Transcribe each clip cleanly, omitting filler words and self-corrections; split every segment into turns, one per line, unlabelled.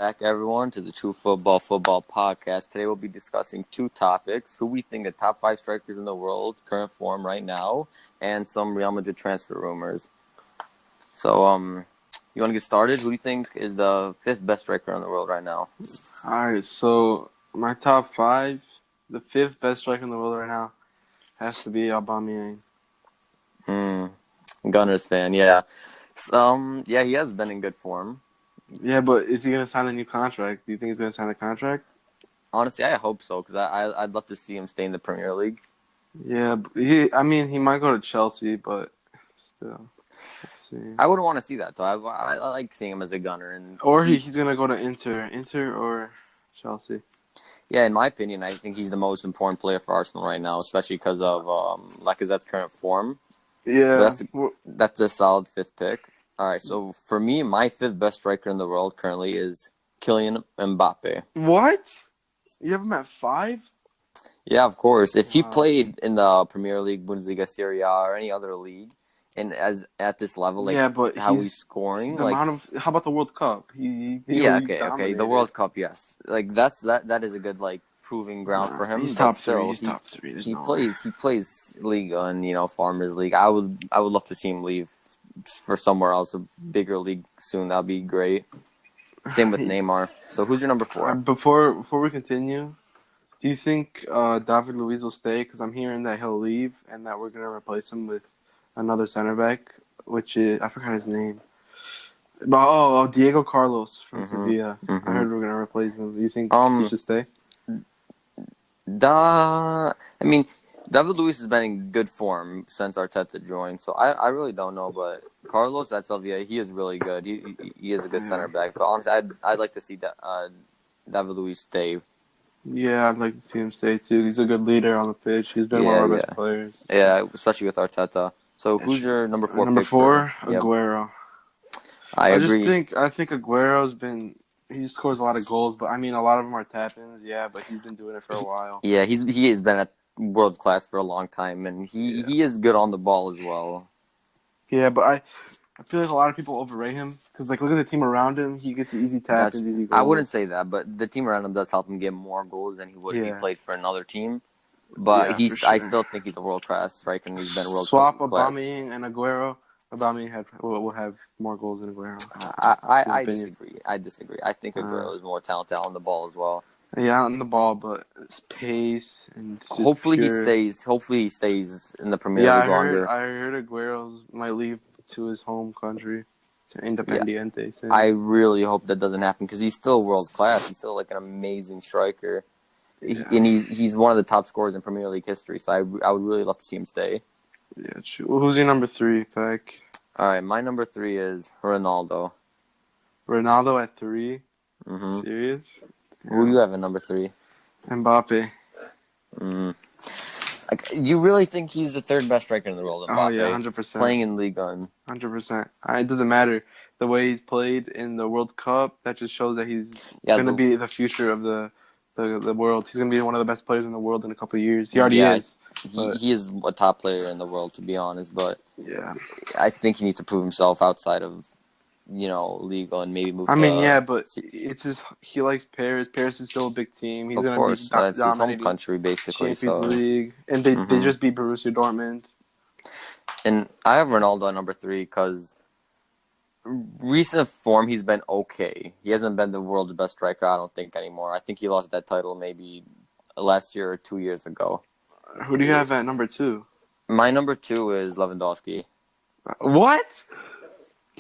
back, everyone, to the True Football Podcast. Today we'll be discussing two topics: who we think the top five strikers in the world, current form right now, and some Real Madrid transfer rumors. So, you want to get started? Who do you think is the fifth best striker in the world right now?
All right, so my top five, the fifth best striker in the world right now, has to be Aubameyang.
Gunners fan, yeah. Yeah, he has been in good form.
Yeah, but is he gonna sign a new contract? Do you think he's gonna sign a contract?
Honestly, I hope so because I'd love to see him stay in the Premier League.
Yeah, he might go to Chelsea, but still, let's see.
I wouldn't want to see that though. I like seeing him as a gunner, and
Or he's gonna go to Inter or Chelsea.
yeah, in my opinion, I think he's the most important player for Arsenal right now, especially because of Lacazette's current form.
Yeah,
That's a solid fifth pick. All right, so for me, my fifth best striker in the world currently is Kylian Mbappe.
What? You have him at 5?
Yeah, of course. If he
Wow.
played in the Premier League, Bundesliga, Serie A, or any other league, and as at this level, like
Yeah, but
how he's scoring,
the
like
amount of. How about the World Cup? He
okay. The
dominated.
World Cup, yes, like that is a good like proving ground for him.
He's
But
top
still,
three. He's top three. There's
he
no way.
plays Liga and Farmers League. I would love to see him leave for somewhere else, a bigger league soon. That'd be great. Same with Neymar. So who's your number 4?
Before we continue, do you think David Luiz will stay? Because I'm hearing that he'll leave and that we're gonna replace him with another center back, which is I forgot his name. But Diego Carlos from Sevilla. I heard we're gonna replace him. Do you think he should stay?
I mean, David Luiz has been in good form since Arteta joined, so I really don't know. But Carlos at Sevilla, he is really good. He is a good center back. But honestly, I'd like to see David Luiz stay.
Yeah, I'd like to see him stay too. He's a good leader on the pitch. He's been one of our best players.
Yeah, especially with Arteta. So who's your number 4
Number
pick?
4, Aguero.
I agree.
I think Aguero's been. He scores a lot of goals, but I mean, a lot of them are tap-ins. Yeah, but he's been doing it for a while.
Yeah, he has been at world class for a long time, and he is good on the ball as well.
Yeah, but I feel like a lot of people overrate him because, like, look at the team around him. He gets easy tap-ins, easy goals.
I wouldn't say that, but the team around him does help him get more goals than he would if he played for another team. But I still think he's a world-class striker, and he's been world-class.
Swap Aubameyang and Aguero. Aubameyang will have more goals than Aguero.
I disagree. I think Aguero is more talented on the ball as well.
Yeah, on the ball, but it's pace and
hopefully he stays. Hopefully he stays in the Premier League longer.
I heard Aguero might leave to his home country, to Independiente.
Yeah. I really hope that doesn't happen because he's still world-class. He's still like an amazing striker. Yeah. And he's one of the top scorers in Premier League history, so I would really love to see him stay.
Yeah, true. Well, who's your number 3 pick?
All right, my number 3 is Ronaldo.
Ronaldo at 3? Mm-hmm. Serious?
Yeah. Who do you have at number 3?
Mbappe.
Like, you really think he's the third best striker in the world? Mbappe,
oh yeah, 100%.
Playing in Ligue 1.
100%. It doesn't matter the way he's played in the World Cup. That just shows that he's going to be the future of the world. He's going to be one of the best players in the world in a couple of years. He already is.
He is a top player in the world, to be honest. But
yeah,
I think he needs to prove himself outside of Liga and maybe move.
But it's he likes Paris. Paris is still a big team. He's going to be
that's his home country, basically.
Champions League, and they just beat Borussia Dortmund.
And I have Ronaldo at number 3 because recent form he's been okay. He hasn't been the world's best striker, I don't think, anymore. I think he lost that title maybe last year or 2 years ago.
Who do you have at number 2?
My number 2 is Lewandowski.
What?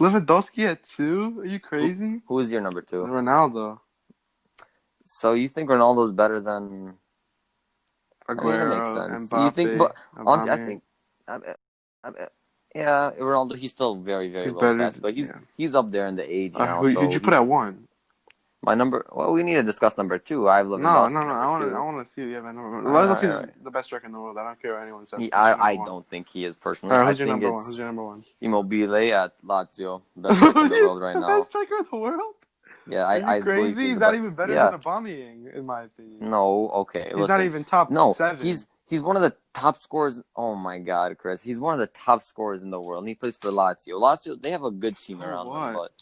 Lewandowski at 2? Are you crazy?
Who is your number 2?
Ronaldo.
So you think Ronaldo's better than
Aguero?
That makes sense.
Mbappe,
you think? But honestly, I think. Yeah, Ronaldo. He's still very, very well class, but he's up there in the age now.
Who'd you put at 1?
My number. Well, we need to discuss number 2. I have Lewandowski.
No. I want to see you have a number. Lewandowski is the best striker in the world. I don't care what anyone says.
I don't think he is personally.
All right, who's your number 1? Who's your number 1?
Immobile at Lazio, best striker in the world right now.
The best striker in the world?
Yeah,
I crazy. He's not even better than Aubameyang, in my opinion.
No, okay.
He's not even top 7.
He's one of the top scorers. Oh my God, Chris! He's one of the top scorers in the world. And he plays for Lazio. Lazio, they have a good team around them, but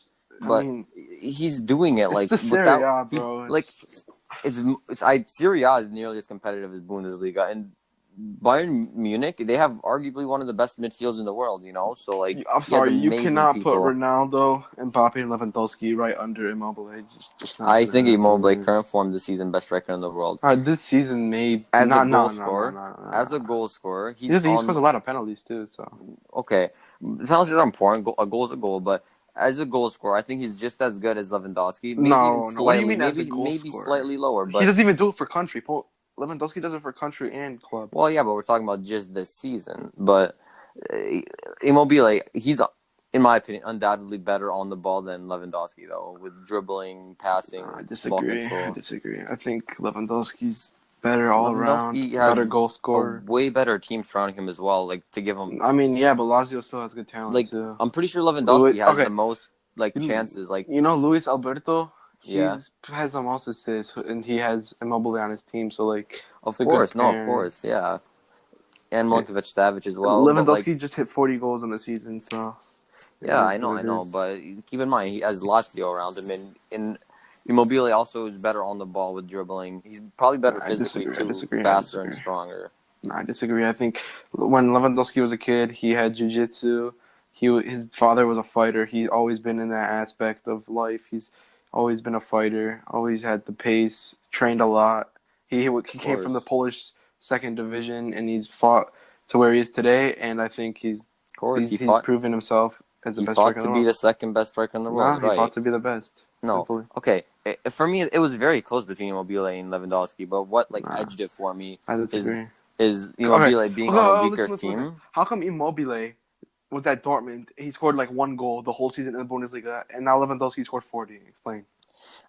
I
but
mean,
he's doing it
it's
like
the Serie
without
A,
he
bro.
like Serie A is nearly as competitive as Bundesliga, and Bayern Munich, they have arguably one of the best midfields in the world, so like
I'm
he has
sorry, you
amazing
cannot put
people.
Ronaldo, Mbappe, and Lewandowski right under Immobile. Just not
I
gonna
think Immobile,
happen.
current form this season, best striker in the world.
This season made
As a
no
goal
no no no no
scorer,
no.
as a goal scorer,
He scores a lot of penalties too. So
okay. Penalties are important. A goal is a goal, but as a goal scorer, I think he's just as good as Lewandowski. Maybe even
no. What do you
slightly,
mean as a
maybe
goal
maybe
scorer?
slightly lower.
He
But
doesn't even do it for country. Lewandowski does it for country and club.
well, yeah, but we're talking about just this season. But Immobile, he's in my opinion undoubtedly better on the ball than Lewandowski, though, with dribbling, passing,
I
ball
disagree. I
control.
disagree. I think Lewandowski's better all around,
Lewandowski has
better goal
a
scorer.
way better team surrounding him as well. Like to give him
I mean, yeah, but Lazio still has good talent
like
too.
I'm pretty sure Lewandowski has
Okay,
the most like
you,
chances. Like
you know Luis Alberto,
yeah.
he's has the most assists, and he has Immobile on his team. So like,
Of
it's a good
course, no, of
pairing.
course, yeah, and Milinkovic Savic as well. But like,
Lewandowski just hit 40 goals in the season, so it
yeah,
is what
I
it
know.
is.
But keep in mind, he has Lazio around him, and Immobile also is better on the ball with dribbling. He's probably better
I
physically
disagree. I
too,
disagree. I
faster and
disagree.
stronger.
No, I disagree. I think when Lewandowski was a kid, he had jiu-jitsu. His father was a fighter. He's always been in that aspect of life. He's always been a fighter. Always had the pace. Trained a lot. He
Of
came from the
course,
Polish second division, and he's fought to where he is today. And I think
of course,
he's proven himself as the
he
best striker
fought
in
to
the
be
world.
the second best striker in the
No,
world,
he fought
right?
to be the best.
No,
Simply.
okay. For me, it was very close between Immobile and Lewandowski. But what like
Nah,
edged it for me
I
is
disagree.
is
Okay,
Immobile being
okay,
on a weaker
listen, listen, listen.
team.
How come Immobile was at Dortmund? He scored like one goal the whole season in the Bundesliga, and now Lewandowski scored 40. Explain.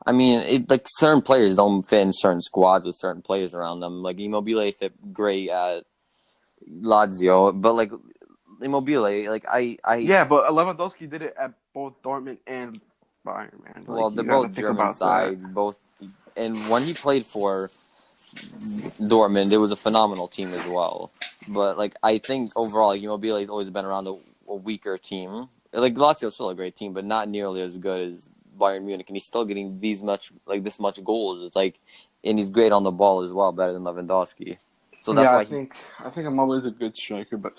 I mean, like certain players don't fit in certain squads with certain players around them. Like Immobile fit great at Lazio, but like Immobile, like I
Yeah, but Lewandowski did it at both Dortmund and Bayern, man.
well,
Like
they're
you got to
both
think
German
about that.
sides, both, and when he played for Dortmund, it was a phenomenal team as well. But like I think overall, Immobile has always been around a weaker team. Like Lazio is still a great team, but not nearly as good as Bayern Munich, and he's still getting this much goals. It's like, and he's great on the ball as well, better than Lewandowski. So that's
Yeah,
why he.
I think Immobile is a good striker, but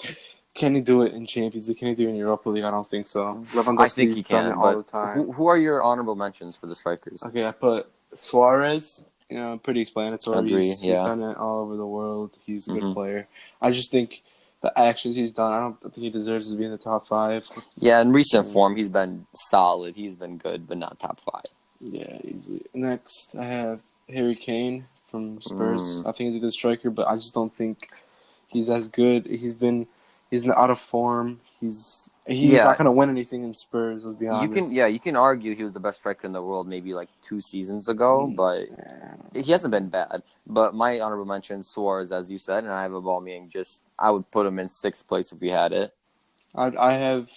can he do it in Champions League? Can he do it in Europa League? I don't think so.
I think he
Lewandowski's done it
can,
all
but
the time.
who are your honorable mentions for the strikers?
Okay, I put Suarez. You know, pretty explanatory.
Agree.
He's
Yeah.
done it all over the world. He's a good
hmm
player. I just think the actions he's done, I don't think he deserves to be in the top five.
Yeah, in recent form, he's been solid. He's been good, but not top five.
Yeah, easily. Next, I have Harry Kane from Spurs.
Mm.
I think he's a good striker, but I just don't think he's as good. He's out of form. He's
Yeah,
not gonna win anything in Spurs. Let's be honest.
you can argue he was the best striker in the world maybe like 2 seasons ago, but
Yeah.
he hasn't been bad. But my honorable mention Suarez, as you said, and I have Aubameyang. Just I would put him in sixth place if we had it.
I have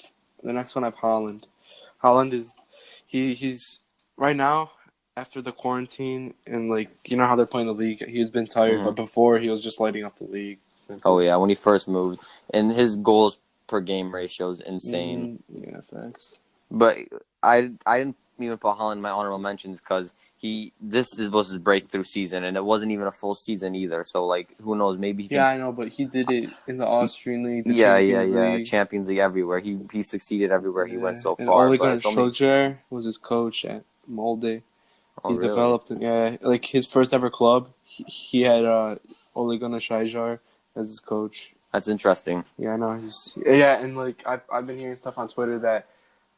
the next one. I have Holland. Holland is he's right now after the quarantine and like you know how they're playing the league. He's been tired,
hmm
but before he was just lighting up the league.
Oh
Simply.
yeah, when he first moved, and his goals per game ratio is insane.
Yeah, facts.
But I didn't even put Holland in my honorable mentions because this was his breakthrough season, and it wasn't even a full season either. So like, who knows? Maybe he
Yeah,
can.
I know, but he did it in the Austrian league, the
Yeah,
Champions League.
Champions League everywhere. He succeeded everywhere he went
Yeah,
so
and
far.
Ole
But
Gunnar
it's only
Solskjaer was his coach at Molde.
oh
He
really?
developed, yeah, like his first ever club. He had Ole Gunnar Solskjaer as his coach.
That's interesting.
Yeah, I know. Yeah, and like I've been hearing stuff on Twitter that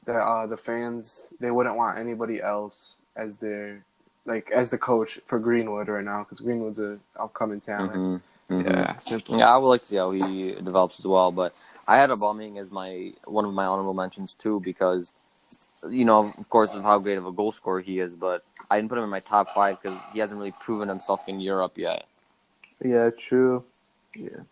the fans they wouldn't want anybody else as as the coach for Greenwood right now because Greenwood's a upcoming talent.
hmm hmm
Yeah, simple.
Yeah, I would like to see how he develops as well. But I had Aubameyang as one of my honorable mentions too because of course, of how great of a goal scorer he is. But I didn't put him in my top five because he hasn't really proven himself in Europe yet.
Yeah, true. Yeah.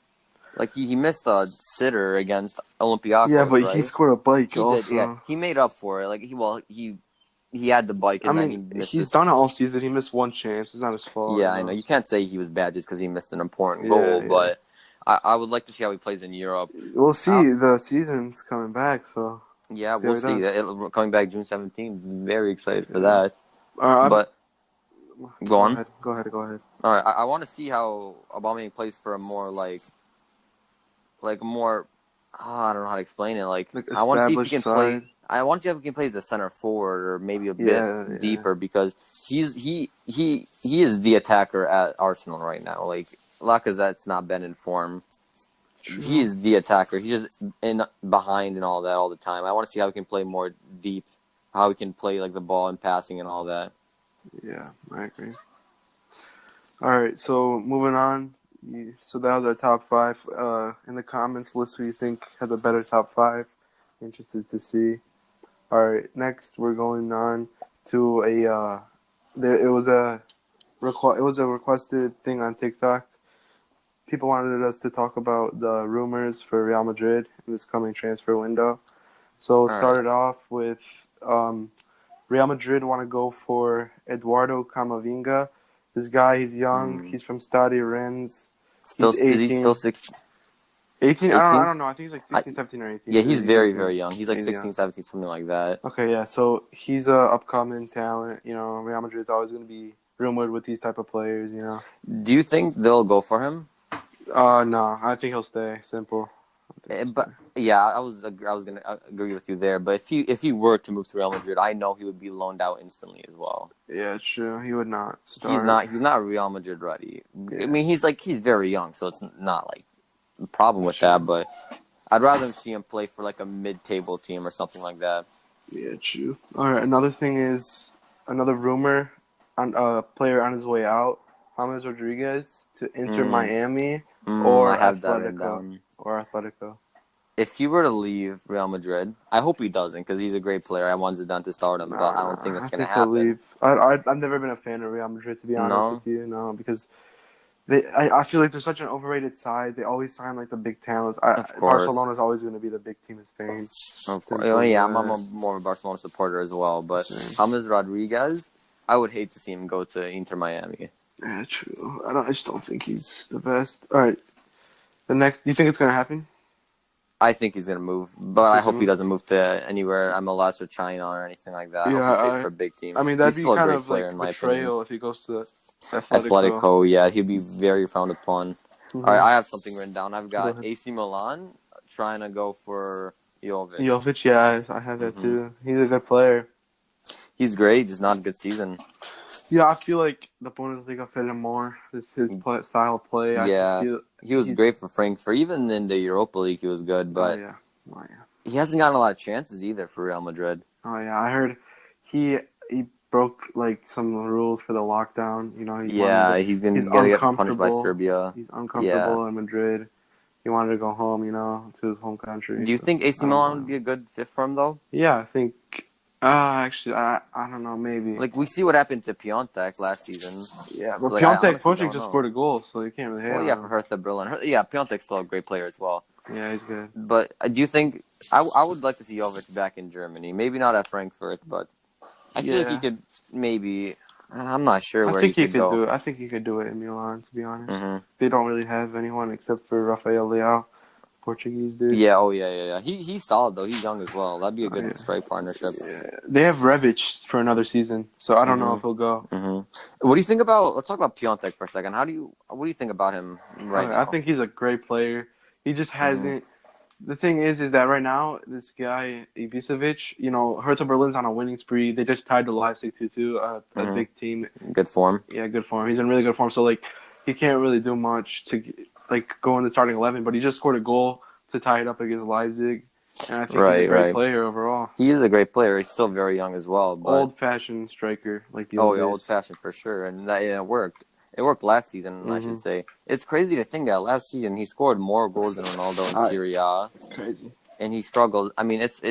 Like he missed a sitter against
Yeah,
Olympiacos,
but he
right?
scored a bike
He did, yeah.
also.
He made up for it. Like he had the bike
I
and then he
mean,
missed
he's
this.
done it all season. He missed one chance. It's not his fault,
Yeah, I know. You can't say he was bad just because he missed an important goal,
Yeah, yeah.
but I would like to see how he plays in Europe.
We'll
Uh,
see. The season's coming back, so
Yeah,
See how
we'll
he
see.
does.
Coming back June 17th. Very excited for
Yeah.
that.
I'm,
But go
Go
on.
ahead. Go ahead. Go ahead.
All right, I want to see how Aubameyang plays for a more like more. I don't know how to explain it. Like
Like
I want to see if he
established
can play.
side.
I want to see if he can play as a center forward or maybe a bit
Yeah. Yeah.
deeper because he is the attacker at Arsenal right now. Like Lacazette's not been in form. He
True.
is the attacker. He's just in behind and all that all the time. I want to see how he can play more deep, how he can play like the ball and passing and all that.
Yeah, I agree. All right, so moving on. So that was our top five. In the comments, list who you think has a better top five. Interested to see. All right, next we're going on to a. It was a requested thing on TikTok. People wanted us to talk about the rumors for Real Madrid in this coming transfer window. So it
All right.
started off with Real Madrid want to go for Eduardo Camavinga. This guy, he's young.
Mm.
He's from Stade Rennes.
Still,
He's
is he still
18.
16?
18? I
18?
don't know. I think he's like 16, 17, or 18.
Yeah, he's
He's
very,
18.
very young. He's like
He's young.
16, 17, something like that.
Okay, yeah. So he's a upcoming talent. You know, Real Madrid's always going to be rumored with these type of players. You know.
Do you think they'll go for him?
No. I think he'll stay. Simple. I think he'll
But
stay.
yeah, I was gonna agree with you there. But if he were to move to Real Madrid, I know he would be loaned out instantly as well.
Yeah, true. He would not start.
He's not Real Madrid ready. I
Yeah,
mean, he's very young, so it's not like a problem with that.
true.
But I'd rather see him play for like a mid-table team or something like that.
Yeah, true. All right. Another thing is another rumor on a player on his way out, James Rodriguez to Inter
Mm,
Miami
I
or
have that written
Atletico
down.
or Atletico.
If he were to leave Real Madrid, I hope he doesn't because he's a great player. I want Zidane to start him, but I don't think
Nah,
that's
I
gonna
think he'll
happen.
leave. I've never been a fan of Real Madrid, to be honest with
No,
you. No, because I feel like they're such an overrated side. They always sign like the big talents.
of course.
Barcelona's always going to be the big team in Spain.
Of course.
Simple as
Yeah, I'm
that.
more of a Barcelona supporter as well. But
Same.
James Rodriguez, I would hate to see him go to Inter Miami.
Yeah, true. I just don't think he's the best. All right, the next. Do you think it's going to happen?
I think he's gonna move, but
You
I
think he's
hope
gonna
he
move?
doesn't move to anywhere MLS or China or anything like that. I
Yeah,
hope he stays for a big
I
team.
mean
He's
that'd be
still a
kind
great
of
player
like
in my opinion.
betrayal if he goes to Atletico.
Atletico, yeah, he'd be very frowned upon. All right,
Mm-hmm.
I have something written down. I've
Go
got
ahead.
AC Milan trying to go for Jovic.
Jovic, yeah, I have that
hmm
too. He's a good player.
He's great, just not a good season.
Yeah, I feel like the Bundesliga fit him more. This his style of play. I just
Yeah,
feel
he was
he.
great for Frankfurt. Even in the Europa League, he was good,
Oh
but
yeah, oh yeah,
he hasn't gotten a lot of chances either for Real Madrid.
oh yeah. I heard he he broke like some rules for the lockdown. You know, he wanted
Yeah,
to.
he's
He's
gonna get punished by
uncomfortable.
Serbia.
He's
Yeah.
uncomfortable in Madrid. He wanted to go home. You know, to his home country.
Do you
So
think AC
I don't
Milan
blame
would be
him.
a good fit for him though?
Yeah, I think. Actually, I don't know. Maybe.
Like we see what happened to Piontek last season.
Yeah,
So
but
like I
Piontek
honestly
Pocic
don't
just
know.
scored a goal, so you can't really hate
Well, yeah,
on
for
him.
Hertha Berlin. Yeah, Piontek's still a great player as well.
Yeah, he's good.
But do you think I would like to see Jovic back in Germany? Maybe not at Frankfurt, but I feel like he
Yeah,
could maybe. I'm not sure
I
where he
think he
could
could
go.
do it. I think he could do it in Milan. To be honest,
hmm
they don't really have anyone except for Rafael Leao, Portuguese dude.
Yeah. Oh yeah. He's solid though. He's young as well. That'd be a
Oh
good
yeah,
strike partnership.
yeah. They have Rebic for another season, so I don't know
hmm
if he'll go.
hmm What do you think about? Let's talk about Piontek for a second. What do you think about him right
I
now?
think he's a great player. He just
hmm
hasn't. The thing is that right now this guy Ibisevic, you know, Hertha Berlin's on a winning spree. They just tied to Leipzig 2-2, a
hmm
big team.
Good form.
Yeah, good form. He's in really good form. So like, he can't really do much to like go in the starting 11. But he just scored a goal to tie it up against Leipzig, and I think he's a great
Right.
player overall.
He is a great player. He's still very young as well, but
Old-fashioned striker like the
oh
old
yeah, old
days.
fashioned for sure, and that yeah, it worked. It worked last season, I
Mm-hmm.
should say. It's crazy to think that last season he scored more goals than Ronaldo in Serie A,
It's crazy.
and he struggled. I mean, it's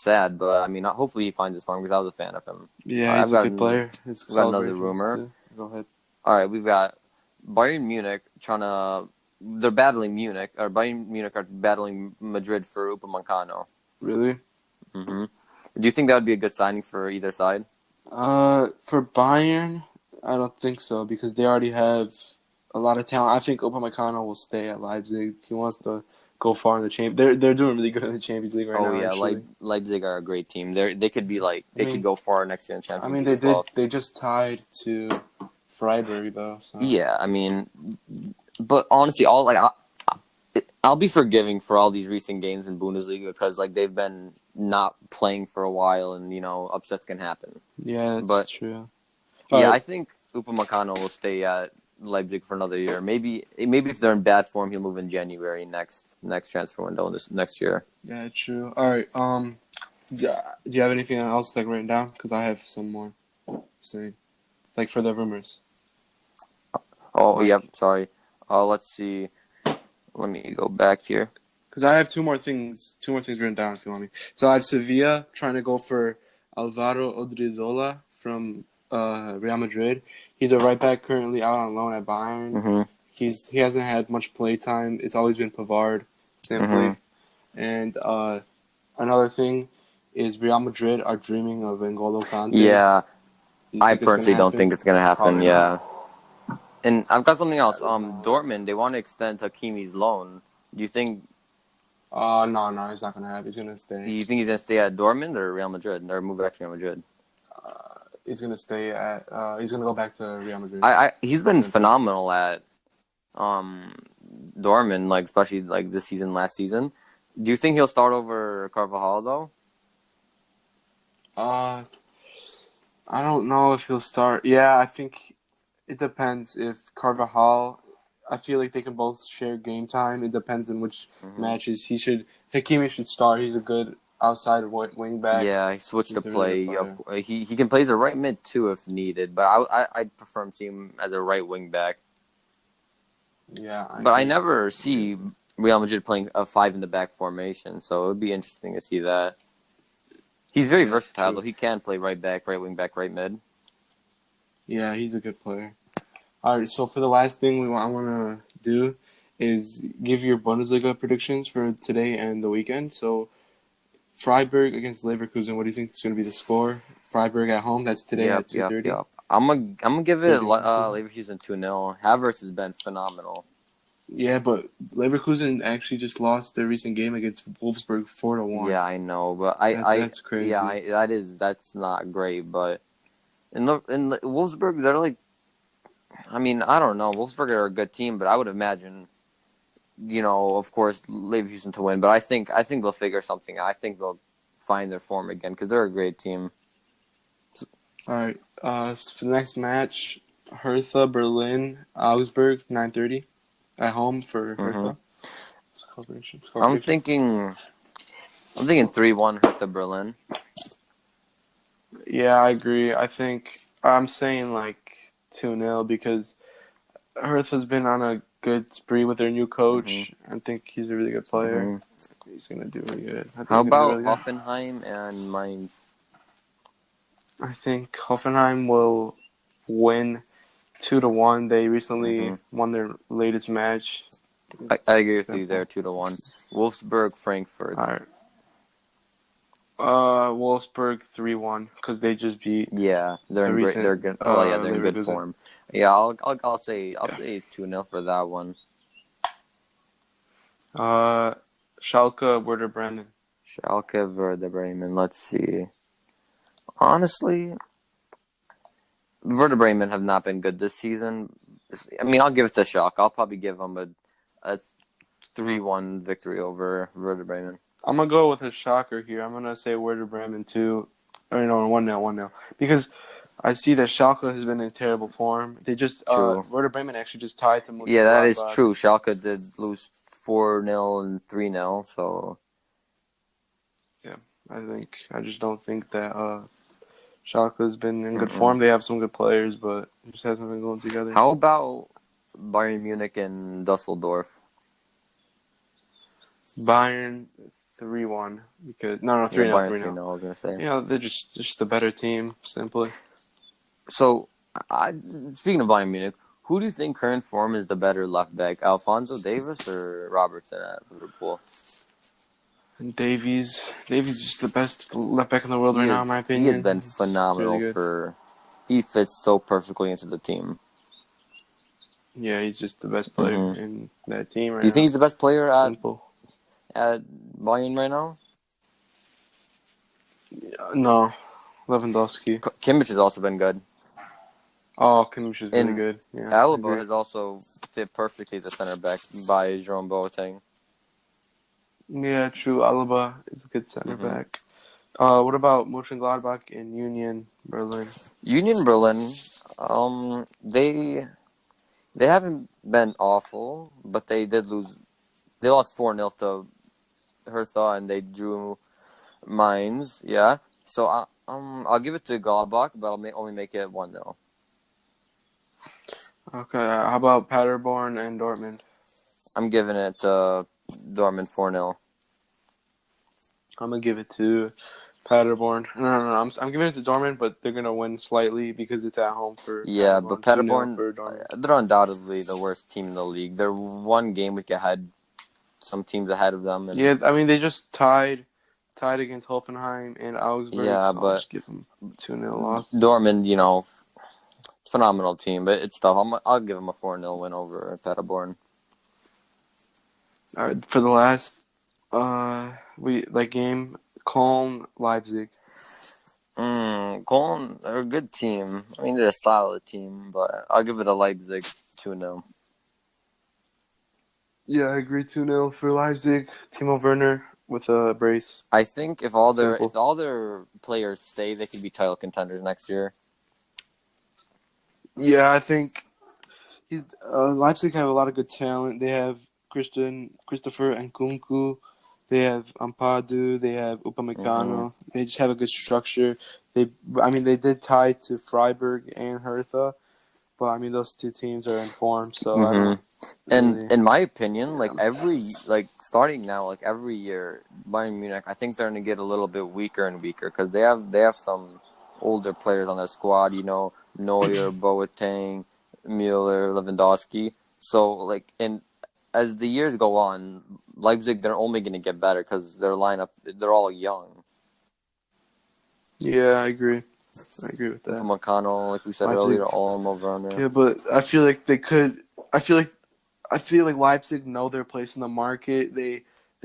sad, but I mean, hopefully he finds his form because I was a fan of him. All
Yeah,
right,
he's a good player. His
we've got another
celebrations
rumor.
too. Go ahead.
All right, we've got Bayern Munich trying to. They're battling Munich, or Bayern Munich are battling Madrid for Upamecano.
Really?
hmm Do you think that would be a good signing for either side?
For Bayern, I don't think so because they already have a lot of talent. I think Upamecano will stay at Leipzig. He wants the go far in the champ. They're doing really good in the Champions League right
Oh
now.
yeah,
Actually,
Leipzig are a great team. They could be like
I
they could
mean,
go far next year in
I
Champions
mean
League as well.
they just tied to Freiburg though. So
Yeah, I mean, but honestly, I'll be forgiving for all these recent games in Bundesliga because like they've been not playing for a while, and upsets can happen.
yeah, that's
But
true. All
yeah, I
right,
think Upamecano will stay at Leipzig for another year. Maybe if they're in bad form, he'll move in January next transfer window this next year.
yeah, true. All right, do you have anything else like written down? Because I have some more saying, like for the rumors.
Oh,
Like,
yep. Sorry. Let's see. Let me go back here.
because I have two more things written down if you want me. So I have Sevilla trying to go for Alvaro Odriozola from Real Madrid. He's a right back currently out on loan at Bayern.
Mm-hmm.
He hasn't had much play time. It's always been Pavard,
Mm-hmm.
simply. And another thing is Real Madrid are dreaming of N'Golo Kante.
Yeah,
Do you
I
think it's gonna
personally don't
happen?
think it's gonna happen.
Probably
Yeah,
not.
and I've got something else.
There's no way.
Dortmund, they want to extend Hakimi's loan. Do you think
No, it's not gonna happen. He's gonna
do
stay.
you think he's gonna stay at Dortmund or Real Madrid or move back to Real Madrid?
He's gonna stay at. He's gonna go back to Real Madrid.
He's been
Simple.
phenomenal at um Dortmund, like especially like this season, last season. Do you think he'll start over Carvajal though?
Uh, I don't know if he'll start. Yeah, I think it depends. If Carvajal, I feel like they can both share game time. It depends on which
Hmm.
matches Hakimi should start. He's a good outside wing back.
Yeah, he switched to
He's a really good
play.
player.
He can play as a right mid too if needed, but I'd prefer him seeing him as a right wing back.
Yeah, I
But I
agree.
never
I agree.
see Real Madrid playing a five in the back formation, so it would be interesting to see that. He's very
That's
versatile though.
true.
He can play right back, right wing back, right mid.
Yeah, he's a good player. All right, so for the last thing I want to do is give your Bundesliga predictions for today and the weekend. So Freiburg against Leverkusen. What do you think is going to be the score? Freiburg at home. That's today
Yep,
at
yep,
2:30.
yep. I'm gonna give it
30 Mexico.
Leverkusen 2-0. Havertz has been phenomenal.
Yeah, but Leverkusen actually just lost their recent game against Wolfsburg 4-1.
Yeah, I know, but
That's crazy.
that's not great. But in Wolfsburg, they're like, I mean, I don't know. Wolfsburg are a good team, but I would imagine, of course, Leverkusen to win. But I think they'll figure something out. I think they'll find their form again because they're a great team.
All right. For the next match, Hertha Berlin Augsburg 9:30 at home for
Hmm.
Hertha. Score prediction. Score
I'm
prediction.
thinking, I'm thinking 3-1 Hertha Berlin.
Yeah, I agree. I think I'm saying like 2-0 because Hertha's been on a good spree with their new
Hmm.
coach. I think he's a really good player.
Hmm.
He's gonna do really good. I think
How
he's gonna do
about
really good.
Hoffenheim and Mainz?
I think Hoffenheim will win 2-1. They recently
Hmm.
won their latest match.
I agree with you there,
Simple.
2-1. Wolfsburg, Frankfurt.
All right. Wolfsburg 3-1 because they just beat
Yeah, they're
the
in great.
recent
They're good. Oh yeah, they're in good
Leverkusen.
form. Yeah, I'll
Yeah.
say 2-0 for that one.
Uh, Schalke Werder Bremen.
Schalke, Werder Bremen. Let's see. Honestly, Werder Bremen have not been good this season. I mean, I'll give it to Schalke. I'll probably give them a 3-1 victory over Werder Bremen.
I'm gonna go with a shocker here. I'm gonna say Werder Bremen 2, or no 1-0, 1-0 because I see that Schalke has been in terrible form. They just
True.
Werder Bremen actually just tied to
Yeah, that is
Mönchengladbach.
true. Schalke did lose 4-0 and 3-0, so
Yeah, I just don't think that Schalke has been in good
mm-mm.
form. They have some good players, but it just hasn't been going together.
How about Bayern Munich and Dusseldorf?
Bayern 3-1 because no
Yeah,
3-0
Bayern
3-0.
3-0, I was going to say.
You know they're just the better team simply.
So, speaking of Bayern Munich, who do you think current form is the better left back, Alfonso Davis or Robertson at Liverpool?
And Davies is just the best left back in the world
He
right now, in
is.
my
He has been
opinion. He's really
phenomenal
good.
for. He fits so perfectly into the team.
Yeah, he's just the best player
Hmm.
in that team
Do
right
you think
now.
he's the best player at
Simple.
at Bayern right now?
No, Lewandowski.
Kimmich has also been good.
Oh, Kimmich is really
And
good. Yeah, I
Alaba
agree.
has also fit perfectly as a center back by Jerome Boateng.
Yeah, true. Alaba is a good center
Hmm.
back. What about Mönchengladbach and Union Berlin?
Union Berlin, they haven't been awful, but they did lose. They lost 4-0 to Hertha, and they drew Mainz. Yeah, so I'll give it to Gladbach, but only make it 1-0.
Okay, how about Paderborn and Dortmund?
I'm giving it to Dortmund 4-0.
I'm gonna give it to Paderborn. No. I'm giving it to Dortmund, but they're gonna win slightly because it's at home for
Yeah, but
Paderborn. 2-0
Paderborn,
for Dortmund.
they're undoubtedly the worst team in the league. They're one game week ahead, some teams ahead of them, and
Yeah, I mean they just tied against Hoffenheim and Augsburg,
yeah,
so I'll
but
just give them 2-0 loss.
Dortmund, phenomenal team, but it's tough. I'll give them a 4-0 win over Paderborn.
All right, for the last game, Köln Leipzig.
Cologne are a good team. I mean, they're a solid team, but I'll give it a Leipzig 2-0.
Yeah, I agree. 2-0 for Leipzig. Timo Werner with a brace.
I think if all
Simple.
their players stay, they could be title contenders next year.
Yeah, I think Leipzig have a lot of good talent. They have Christopher Nkunku. They have Ampadu. They have
Hmm.
Upamecano. They just have a good structure. They did tie to Freiburg and Hertha, but I mean those two teams are in form, so I
Hmm.
don't
And
really.
in my opinion,
Yeah.
starting now, every year, Bayern Munich, I think they're gonna get a little bit weaker and weaker because they have some older players on their squad. Neuer, Boateng, Mueller, Lewandowski. So and as the years go on, Leipzig they're only gonna get better because their lineup they're all young.
Yeah, I agree. I agree with that.
Upamecano, like we said
Leipzig.
earlier, all over on there.
Yeah, but I feel like they could. I feel like Leipzig know their place in the market. They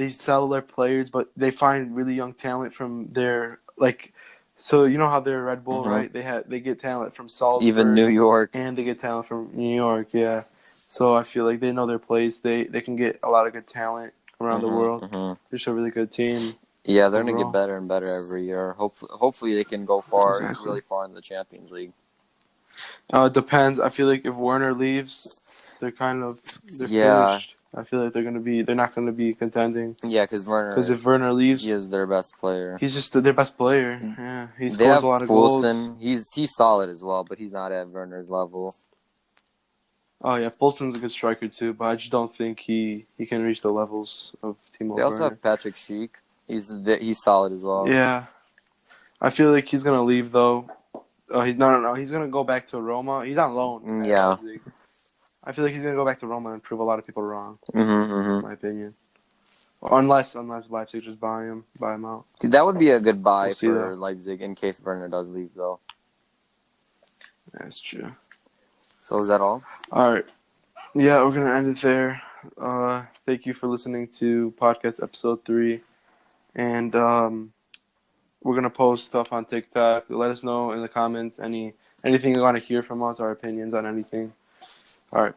sell their players, but they find really young talent from their like. So you know how they're Red Bull,
Hmm.
right? They get talent from
Even New
Salzburg,
York.
and they get talent from New York. Yeah. So I feel like they know their place. They can get a lot of good talent around the
Hmm.
world.
Hmm.
They're just a really good team
Yeah, they're gonna get
overall.
better and better every year. Hopefully they can go far,
Exactly.
really far in the Champions League.
It depends. I feel like if Werner leaves, they're
Yeah,
finished. I feel like they're not gonna be contending.
yeah, because
Because
Werner,
if Werner
he
leaves,
is their best player.
he's just their best player. Yeah, he
They
scores a
have
lot of goals.
Poulsen. He's solid as well, but he's not at Werner's level.
Oh yeah, Poulsen's a good striker too, but I just don't think he can reach the levels of
They
Timo
also
Werner.
have Patrick Schick. He's solid as well.
Yeah, I feel like he's gonna leave though. He's no. He's gonna go back to Roma. He's on loan at
Yeah.
Leipzig. I feel like he's gonna go back to Roma and prove a lot of people wrong,
Hmm.
in my opinion. Unless Leipzig just buy him out.
That would be a good
We'll
buy
see though.
for Leipzig in case Werner does leave, though.
That's true.
So is that all?
All right. Yeah, we're gonna end it there. Thank you for listening to podcast episode 3, and we're gonna post stuff on TikTok. Let us know in the comments anything you want to hear from us, our opinions on anything. All right.